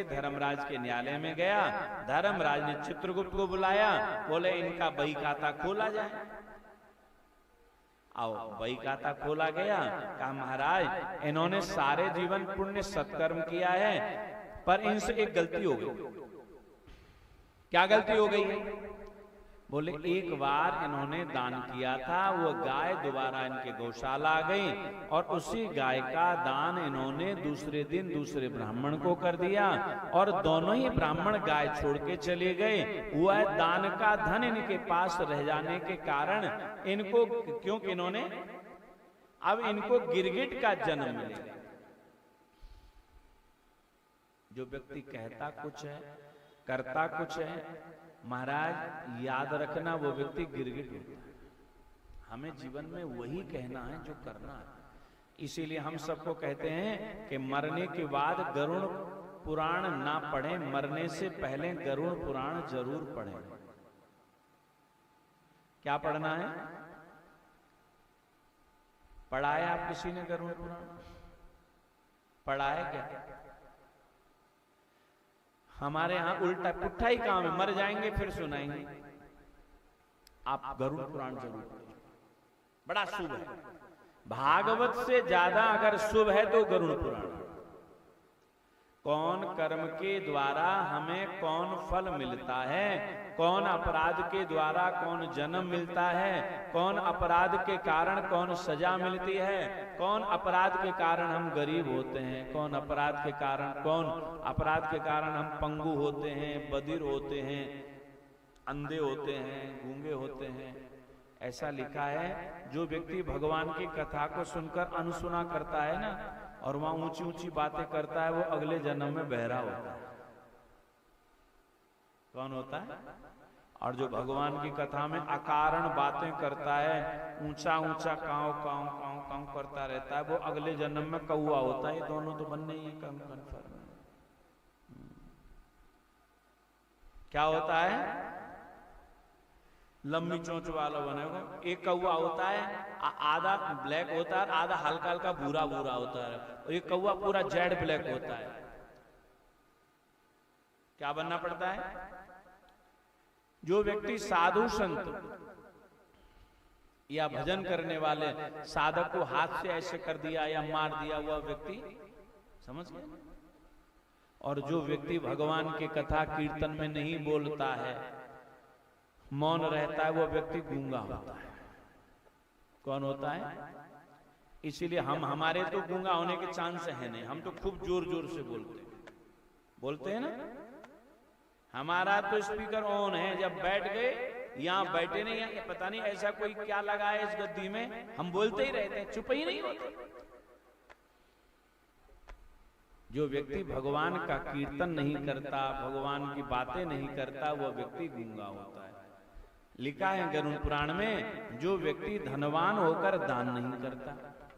धर्मराज के न्यायालय में गया। धर्मराज ने चित्रगुप्त को बुलाया, बोले इनका बही खाता खोला जाए। आओ, बही खाता खोला गया। कहा महाराज इन्होंने सारे जीवन पुण्य सत्कर्म किया है, पर इनसे एक गलती हो गई। क्या गलती हो गई? बोले एक बार इन्होंने दान किया था, वो गाय दोबारा इनके गौशाला आ गई और उसी गाय का दान इन्होंने दूसरे दिन दूसरे ब्राह्मण को कर दिया और दोनों ही ब्राह्मण गाय छोड़ के चले गए। हुआ दान का धन इनके पास रह जाने के कारण इनको, क्योंकि इन्होंने अब इनको गिरगिट का जन्म मिलेगा। जो व्यक्ति कहता कुछ है करता कुछ है, महाराज याद रखना वो व्यक्ति गिरगिट होता है। हमें जीवन में वही कहना है जो करना है। इसीलिए हम सबको कहते हैं कि मरने के बाद गरुड़ पुराण ना पढ़ें, मरने से पहले गरुड़ पुराण जरूर पढ़ें। क्या पढ़ना है? पढ़ाया आप किसी ने गरुड़ पुराण? पढ़ाया क्या? हमारे यहां उल्टा पुट्ठा ही काम है, मर जाएंगे फिर सुनाएंगे। आप गरुड़ पुराण जरूर पढ़िए, बड़ा शुभ है। भागवत से ज्यादा अगर शुभ है तो गरुड़ पुराण। कौन कर्म के द्वारा हमें कौन फल मिलता है, कौन अपराध के द्वारा कौन जन्म मिलता है, कौन अपराध के कारण कौन सजा मिलती है, कौन अपराध के कारण हम गरीब होते हैं, कौन अपराध के कारण हम पंगु होते हैं, बधिर होते हैं, अंधे होते हैं, गूंगे होते हैं। ऐसा लिखा है, जो व्यक्ति भगवान की कथा को सुनकर अनसुना करता है ना, और वहां ऊंची ऊंची बातें करता है, वो अगले जन्म में बहरा होता है। कौन होता है? और जो भगवान की कथा में अकारण बातें करता है, ऊंचा ऊंचा कांव कांव कांव कांव करता रहता है, वो अगले जन्म में कौआ होता है। ये दोनों तो बनने ही कन्फर्म। क्या होता है? लंबी चोंच वाला बनेगा। एक कौआ होता है, आधा ब्लैक होता है, आधा हल्का हल्का भूरा भूरा होता है, और एक कौआ पूरा जेड ब्लैक होता है। क्या बनना पड़ता है? जो व्यक्ति साधु संत या भजन करने वाले साधक को हाथ से ऐसे कर दिया या मार दिया, हुआ व्यक्ति समझ गए। और जो व्यक्ति भगवान की कथा कीर्तन में नहीं बोलता है, मौन रहता है, वो व्यक्ति गूंगा होता है। कौन होता है? इसीलिए हमारे तो गूंगा होने के चांस है नहीं, हम तो खूब जोर जोर से बोलते हैं ना। हमारा तो स्पीकर ऑन है, जब बैठ गए यहाँ बैठे नहीं है, पता नहीं ऐसा कोई क्या लगा है इस गद्दी में, हम बोलते ही रहते हैं, चुप ही नहीं होते। जो व्यक्ति भगवान का कीर्तन नहीं करता, भगवान की बातें नहीं करता, वो व्यक्ति गूंगा होता है। लिखा है गरुड़ पुराण में, जो व्यक्ति धनवान होकर दान नहीं करता,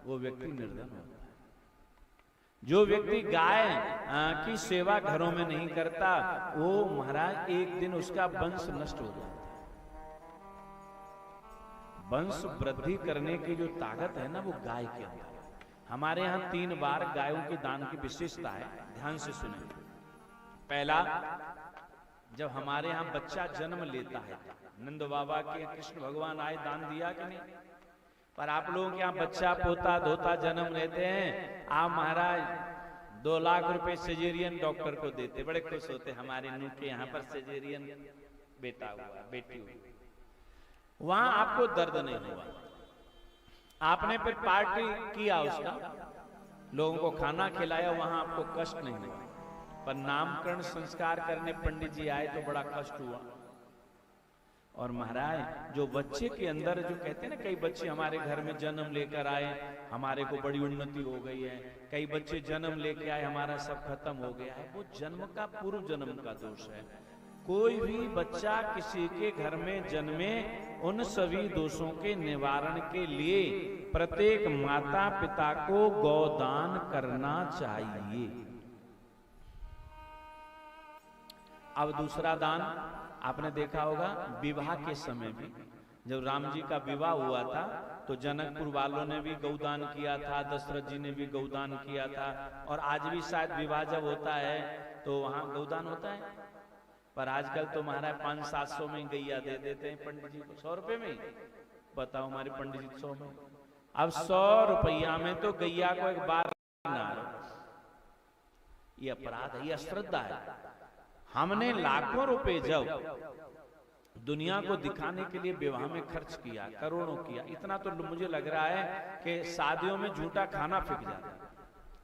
वो व्यक्ति निर्धन होता है। जो व्यक्ति गाय की सेवा घरों में नहीं करता, वो महाराज एक दिन उसका वंश नष्ट हो जाता है। वंश वृद्धि करने की जो ताकत है ना, वो गाय के अंदर है। हमारे यहाँ 3 बार गायों के दान की विशेषता है, ध्यान से सुने। पहला, जब हमारे यहाँ बच्चा जन्म लेता है, नंद बाबा के कृष्ण भगवान आए, दान दिया कि नहीं? पर आप लोगों के यहाँ बच्चा पोता धोता जन्म लेते हैं, आप महाराज 2 लाख रुपए सिजेरियन डॉक्टर को देते, बड़े खुश होते, हमारे नूह के यहाँ पर सिजेरियन बेटा हुआ, बेटी हुई। वहां आपको दर्द नहीं हुआ, आपने फिर पार्टी किया, उसका लोगों को खाना खिलाया, वहां आपको कष्ट नहीं हुआ। पर नामकरण संस्कार करने पंडित जी आए तो बड़ा कष्ट हुआ। और महाराज जो बच्चे के अंदर, जो कहते हैं ना, कई बच्चे हमारे घर में जन्म लेकर आए, हमारे को बड़ी उन्नति हो गई है, कई बच्चे जन्म लेके आए, हमारा सब खत्म हो गया है, वो जन्म का पूर्व जन्म का दोष है। कोई भी बच्चा किसी के घर में जन्मे, उन सभी दोषों के निवारण के लिए प्रत्येक माता पिता को गौदान करना चाहिए। अब दूसरा दान आपने देखा होगा, विवाह के समय भी जब राम जी का विवाह हुआ था तो जनकपुर वालों ने भी गौदान किया था, दशरथ जी ने भी गौदान किया था। और आज भी शायद विवाह जब होता है तो वहां गौदान होता है। पर आजकल तो महाराज 500-700 में गैया दे देते हैं पंडित जी को, 100 रुपए में। बताओ हमारे पंडित जी 100 में, अब 100 रुपया में तो गैया को एक बार ना, ये अपराध है, ये अश्रद्धा है। हमने लाखों रुपए जब दुनिया को दिखाने के लिए विवाह में खर्च किया, करोड़ों किया, इतना तो मुझे लग रहा है कि शादियों में झूठा खाना फेंक जाता है।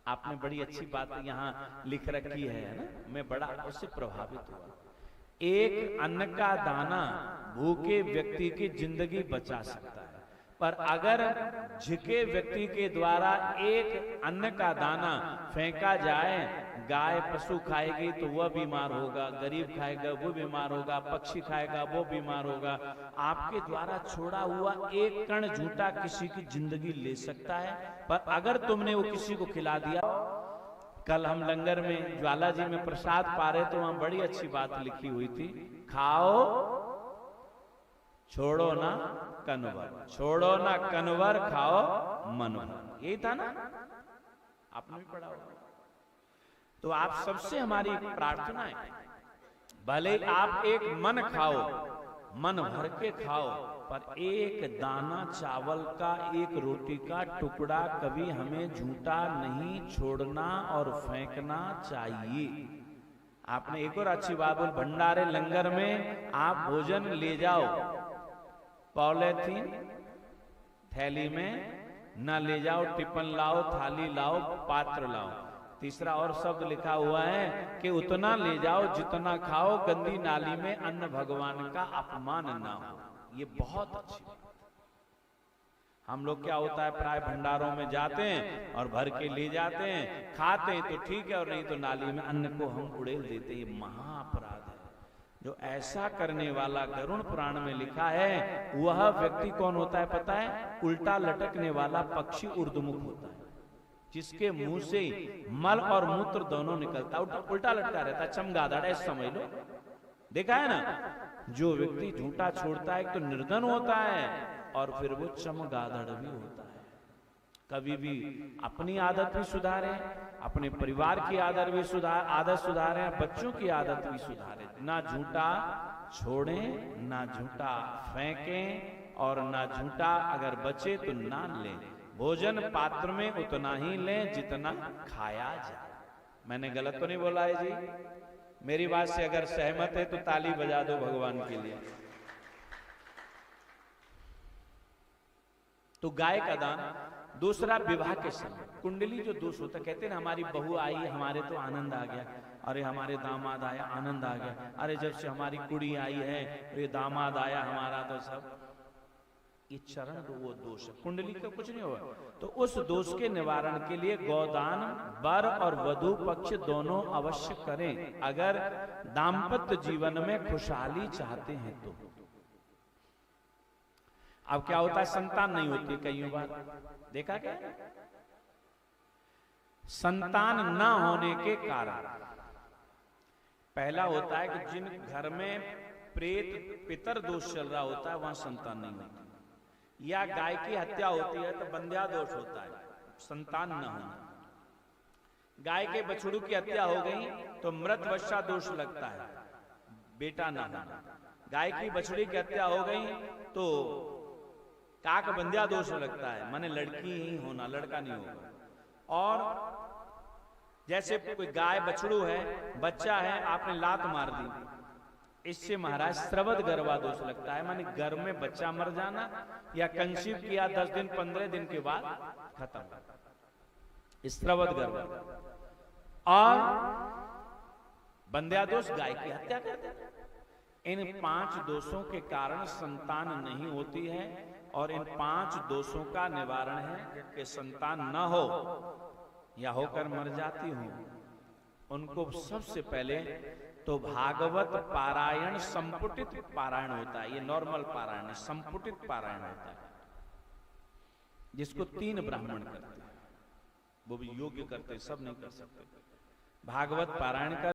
आपने बड़ी अच्छी बात यहाँ लिख रखी है ना, मैं बड़ा उससे प्रभावित हुआ। एक अन्न का दाना भूखे व्यक्ति की जिंदगी बचा सकता है, पर अगर झुके व्यक्ति के द्वारा एक अन्न का दाना फेंका जाए, गाय पशु खाएगी तो वह बीमार होगा, गरीब खाएगा वो बीमार होगा, पक्षी खाएगा वो बीमार होगा। आपके द्वारा छोड़ा हुआ एक कण झूठा किसी की जिंदगी ले सकता है, पर अगर तुमने वो किसी को खिला दिया। कल हम लंगर में ज्वाला जी में प्रसाद पा रहे तो वहां बड़ी अच्छी बात लिखी हुई थी, खाओ छोड़ो ना कनवर, छोड़ो ना कनवर, खाओ मनवर। यही था ना, आपने भी पढ़ा होगा। तो आप सबसे हमारी प्रार्थना है, भले आप एक मन खाओ, मन भर के खाओ, पर एक दाना चावल का, एक रोटी का टुकड़ा कभी हमें झूठा नहीं छोड़ना और फेंकना चाहिए। आपने एक और अच्छी बात बोली, भंडारे लंगर में आप भोजन ले जाओ, पॉलीथीन थैली में न ले जाओ, टिफिन लाओ, थाली लाओ, पात्र लाओ। तीसरा और शब्द लिखा हुआ है कि उतना ले जाओ जितना खाओ, गंदी नाली में अन्न भगवान का अपमान ना हो। ये बहुत अच्छी बात। हम लोग क्या होता है, प्राय भंडारों में जाते हैं और भर के ले जाते हैं, खाते हैं तो ठीक है, और नहीं तो नाली में अन्न को हम उड़ेल देते हैं। ये महाअपराध है। जो ऐसा करने वाला गरुड़ पुराण में लिखा है, वह व्यक्ति कौन होता है पता है? उल्टा लटकने वाला पक्षी ऊर्ध्वमुख होता है, जिसके मुंह से मल और मूत्र दोनों निकलता है, उल्टा लटका रहता है, चमगादड़ ऐसा समझ लो। देखा है ना, जो व्यक्ति झूठा छोड़ता है एक तो निर्धन होता है और फिर वो चमगादड़ भी होता है। कभी भी अपनी आदत भी सुधारें, अपने परिवार की आदत सुधारें, बच्चों की आदत भी सुधारें। ना झूठा छोड़ें, ना झूठा फेंकें, और ना झूठा अगर बचे तो ना लें। भोजन पात्र में उतना ही लें जितना खाया जाए। मैंने गलत तो नहीं बोला है जी? मेरी बात से अगर सहमत है तो ताली बजा दो भगवान के लिए। तो गाय का दान। दूसरा, विवाह के समय कुंडली जो दोष होता, कहते हैं ना, हमारी बहू आई हमारे तो आनंद आ गया, अरे हमारे दामाद आया आनंद आ गया, अरे जब से हमारी कुड़ी आई है ये दामाद आया हमारा तो सब, ये चरण वो दोष है, कुंडली का कुछ नहीं होगा। तो उस दोष के निवारण के लिए गोदान वर और वधू पक्ष दोनों अवश्य करें, अगर दाम्पत्य जीवन में खुशहाली चाहते हैं तो। अब क्या होता है, संतान नहीं होती कई बार, देखा क्या? संतान न होने के कारण पहला होता है कि जिन घर में प्रेत पितर दोष चल रहा होता है वहां संतान नहीं होती, या गाय की हत्या होती है तो बंध्या दोष होता है, संतान न होना। गाय के बछड़ू की हत्या हो गई तो मृत वश्या दोष लगता है, बेटा न होना। गाय की बछड़ी की हत्या हो गई तो काक बंध्या दोष लगता है, माने लड़की ही होना, लड़का नहीं होगा। और जैसे कोई गाय बछड़ू है, बच्चा है, आपने लात मार दी, इससे महाराज स्रवद गर्भा दोष लगता है, माने गर्भ में बच्चा मर जाना, या कंसीव किया 10 दिन 15 दिन के बाद खत्म, स्रवद गर्भा। और बंध्या दोष, गाय की हत्या कर देना। इन 5 दोषों के कारण संतान नहीं होती है, और इन 5 दोषों का निवारण है कि संतान न हो या होकर मर जाती हो, उनको सबसे पहले तो भागवत पारायण, संपुटित पारायण होता है। ये नॉर्मल पारायण है, संपुटित पारायण होता है, जिसको 3 ब्राह्मण करते हैं, वो भी योग्य करते, सब नहीं कर सकते। भागवत पारायण कर